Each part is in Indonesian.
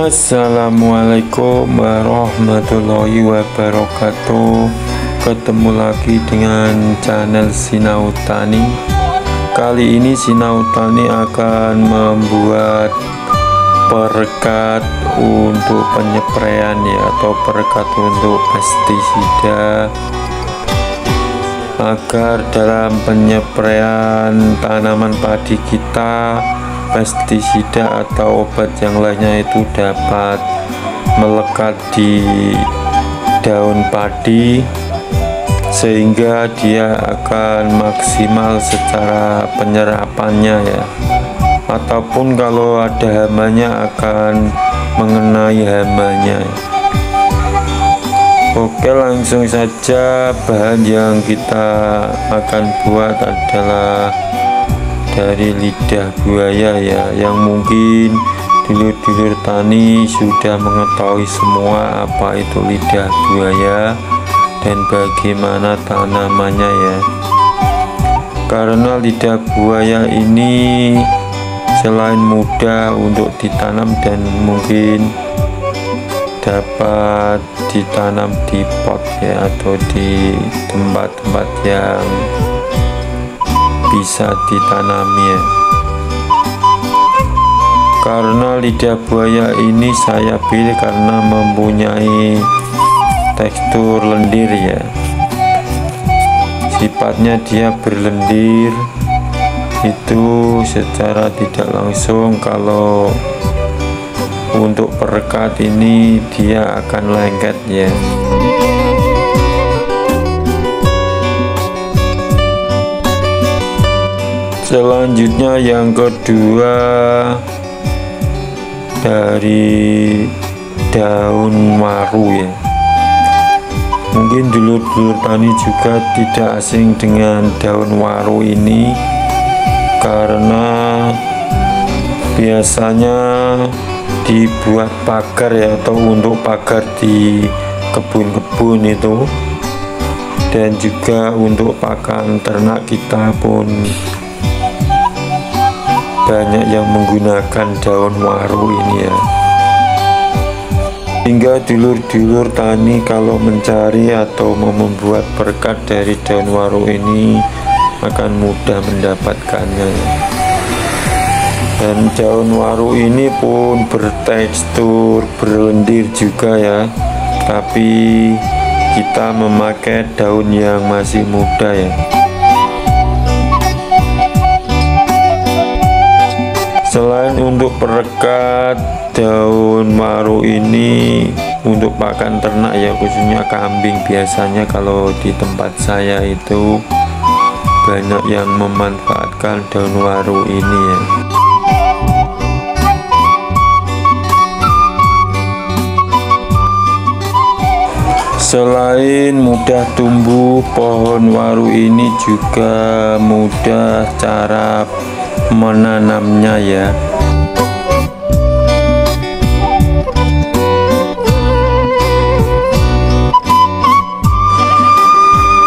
Assalamualaikum warahmatullahi wabarakatuh. Ketemu lagi dengan channel Sinau Tani. Kali ini Sinau Tani akan membuat perekat untuk penyepraian atau perekat untuk pestisida, agar dalam penyepraian tanaman padi kita pestisida atau obat yang lainnya itu dapat melekat di daun padi sehingga dia akan maksimal secara penyerapannya ataupun kalau ada hamanya akan mengenai hamanya. Oke, langsung saja. Bahan yang kita akan buat adalah dari lidah buaya yang mungkin dulur-dulur tani sudah mengetahui semua apa itu lidah buaya dan bagaimana tanamannya karena lidah buaya ini selain mudah untuk ditanam dan mungkin dapat ditanam di pot atau di tempat-tempat yang bisa ditanami karena lidah buaya ini saya pilih karena mempunyai tekstur lendir sifatnya dia berlendir itu secara tidak langsung. Kalau untuk perekat ini dia akan lengket Selanjutnya yang kedua dari daun waru Mungkin dulur-dulur tani juga tidak asing dengan daun waru ini karena biasanya dibuat pagar atau untuk pagar di kebun-kebun itu, dan juga untuk pakan ternak kita pun banyak yang menggunakan daun waru ini Hingga dulur-dulur tani kalau mencari atau membuat perekat dari daun waru ini akan mudah mendapatkannya Dan daun waru ini pun bertekstur berlendir juga tapi kita memakai daun yang masih muda Selain untuk perekat daun waru ini untuk pakan ternak khususnya kambing, biasanya kalau di tempat saya itu banyak yang memanfaatkan daun waru ini Selain mudah tumbuh, pohon waru ini juga mudah cara menanamnya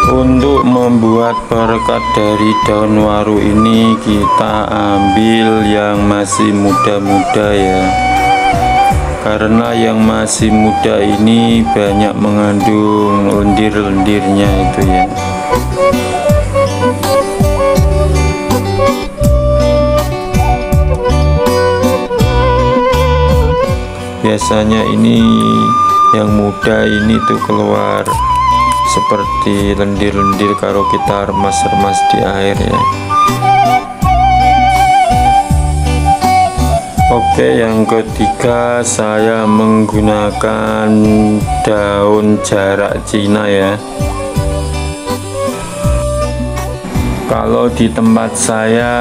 Untuk membuat perekat dari daun waru ini kita ambil yang masih muda-muda karena yang masih muda ini banyak mengandung lendir-lendirnya itu Biasanya ini yang muda ini tuh keluar seperti lendir-lendir kalau kita remas-remas di air Oke, yang ketiga saya menggunakan daun jarak Cina Kalau di tempat saya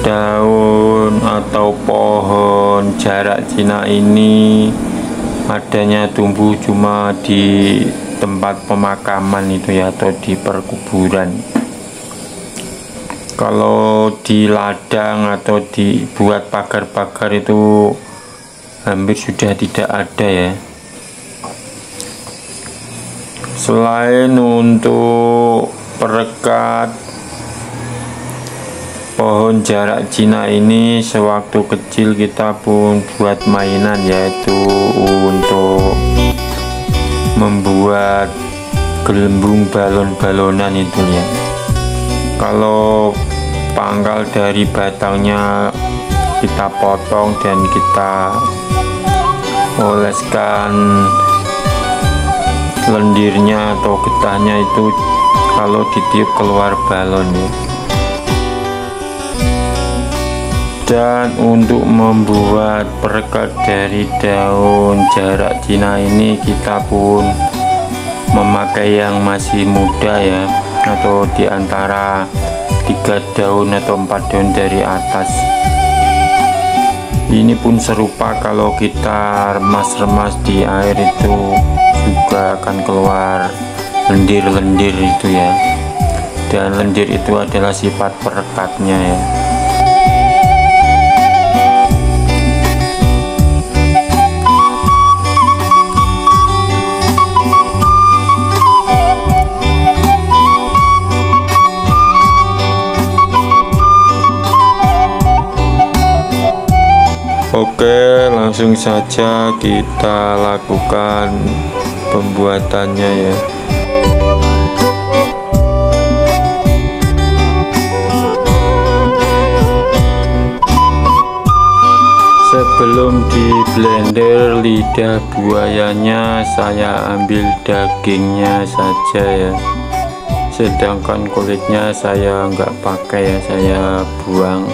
daun atau pohon jarak Cina ini adanya tumbuh cuma di tempat pemakaman itu atau di perkuburan. Kalau di ladang atau dibuat pagar-pagar itu hampir sudah tidak ada Selain untuk perekat Pohon jarak Cina ini sewaktu kecil kita pun buat mainan, yaitu untuk membuat gelembung balon-balonan itu ya. Kalau pangkal dari batangnya kita potong dan kita oleskan lendirnya atau getahnya, itu kalau ditiup keluar balon ya. Dan untuk membuat perekat dari daun jarak Cina ini, kita pun memakai yang masih muda ya, atau diantara 3 daun atau 4 daun dari atas. Ini pun serupa, kalau kita remas-remas di air itu juga akan keluar lendir-lendir itu ya. Dan lendir itu adalah sifat perekatnya ya. Oke, langsung saja kita lakukan pembuatannya ya. Sebelum di blender lidah buayanya, saya ambil dagingnya saja ya. Sedangkan kulitnya saya nggak pakai ya, saya buang.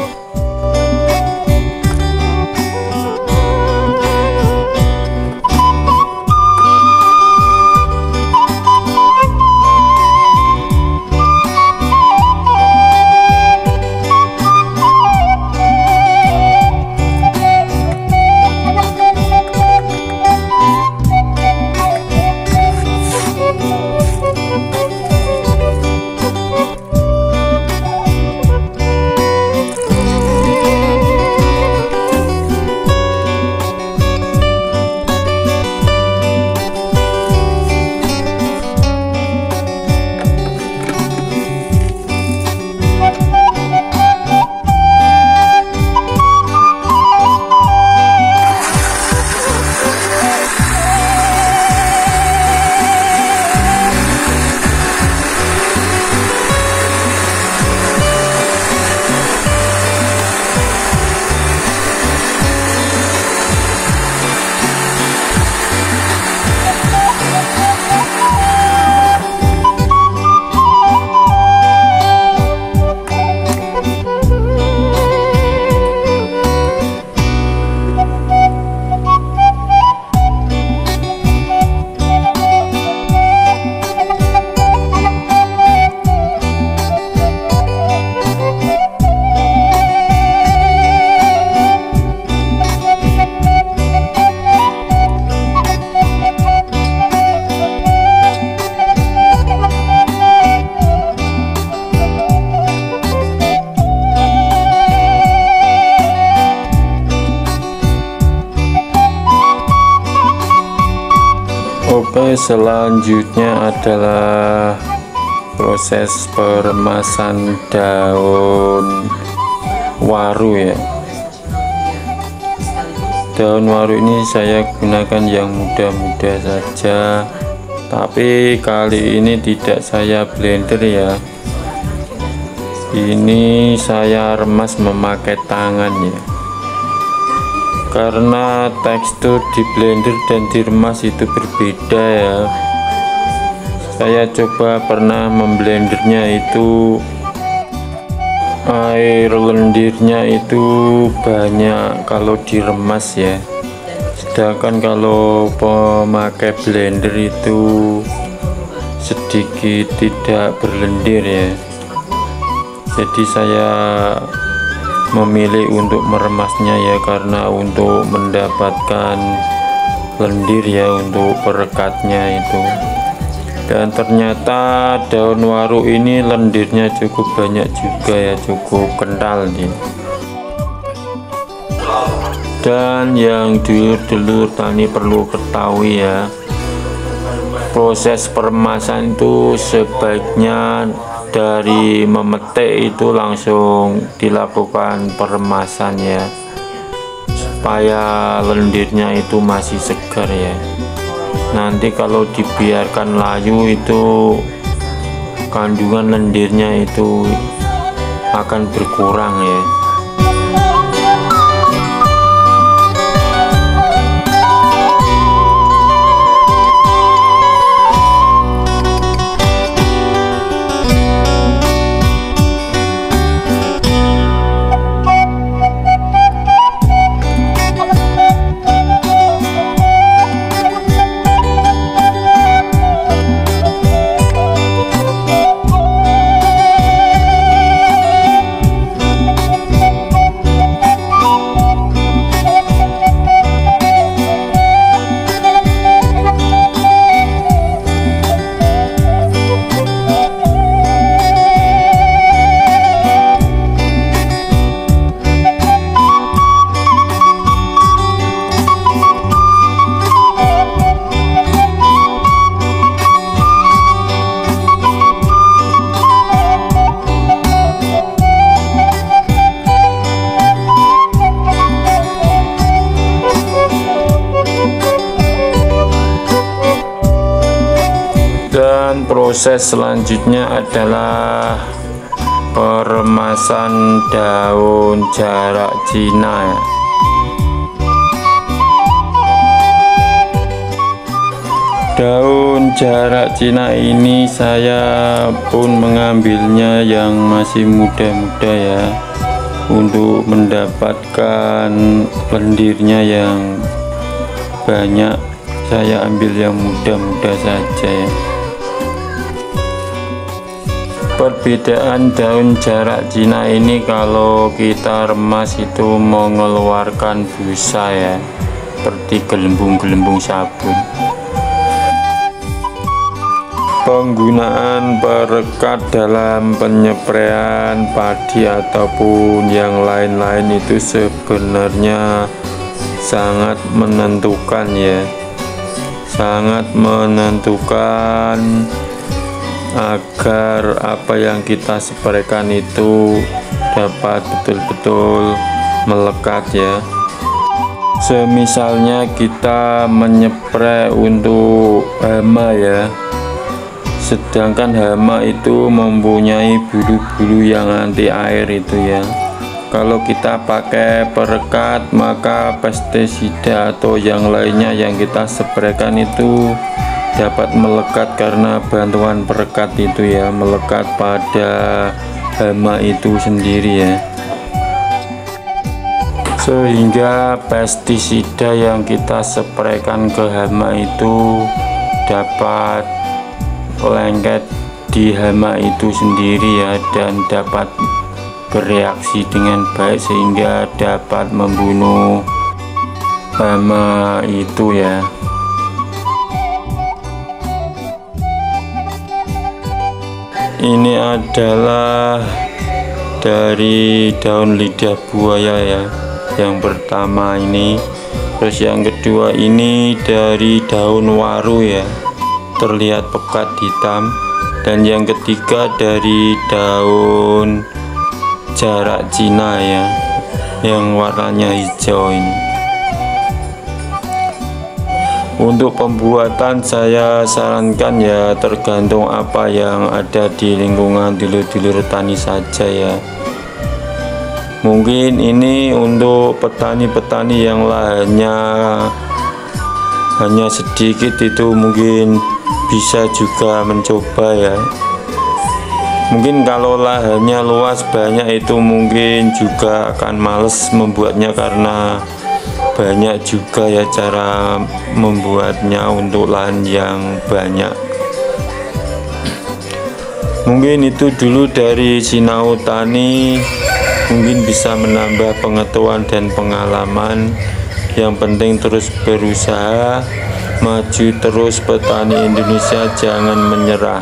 Oke, selanjutnya adalah proses peremasan daun waru ya. Daun waru ini saya gunakan yang muda-muda saja, tapi kali ini tidak saya blender ya. Ini saya remas memakai tangan ya, karena tekstur di blender dan diremas itu berbeda ya. Saya coba pernah memblendernya itu air lendirnya itu banyak kalau diremas ya, sedangkan kalau pemakai blender itu sedikit tidak berlendir ya. Jadi saya memilih untuk meremasnya ya, karena untuk mendapatkan lendir ya untuk perekatnya itu. Dan ternyata daun waru ini lendirnya cukup banyak juga ya, cukup kental nih. Dan yang dulur-dulur tani perlu ketahui ya, proses peremasan itu sebaiknya dari memetik itu langsung dilakukan peremasan ya, supaya lendirnya itu masih segar ya. Nanti kalau dibiarkan layu itu kandungan lendirnya itu akan berkurang ya. Dan proses selanjutnya adalah peremasan daun jarak Cina ya. Daun jarak Cina ini saya pun mengambilnya yang masih muda-muda ya, untuk mendapatkan lendirnya yang banyak. Saya ambil yang muda-muda saja ya. Perbedaan daun jarak Cina ini, kalau kita remas itu mengeluarkan busa ya, seperti gelembung-gelembung sabun. Penggunaan perekat dalam penyepraian padi ataupun yang lain-lain itu sebenarnya sangat menentukan ya, sangat menentukan agar apa yang kita spraykan itu dapat betul-betul melekat ya. Semisalnya kita menyepray untuk hama ya, sedangkan hama itu mempunyai bulu-bulu yang anti air itu ya. Kalau kita pakai perekat, maka pestisida atau yang lainnya yang kita spraykan itu dapat melekat karena bantuan perekat itu ya, melekat pada hama itu sendiri ya, sehingga pestisida yang kita spraykan ke hama itu dapat lengket di hama itu sendiri ya, dan dapat bereaksi dengan baik sehingga dapat membunuh hama itu ya. Ini adalah dari daun lidah buaya ya, yang pertama ini. Terus yang kedua ini dari daun waru ya, terlihat pekat hitam. Dan yang ketiga dari daun jarak Cina ya, yang warnanya hijau ini. Untuk pembuatan saya sarankan ya, tergantung apa yang ada di lingkungan dulur-dulur tani saja ya. Mungkin ini untuk petani-petani yang lahannya hanya sedikit itu mungkin bisa juga mencoba ya. Mungkin kalau lahannya luas banyak itu mungkin juga akan males membuatnya, karena banyak juga ya cara membuatnya untuk lahan yang banyak. Mungkin itu dulu dari Sinau Tani, mungkin bisa menambah pengetahuan dan pengalaman. Yang penting terus berusaha, maju terus, petani Indonesia jangan menyerah.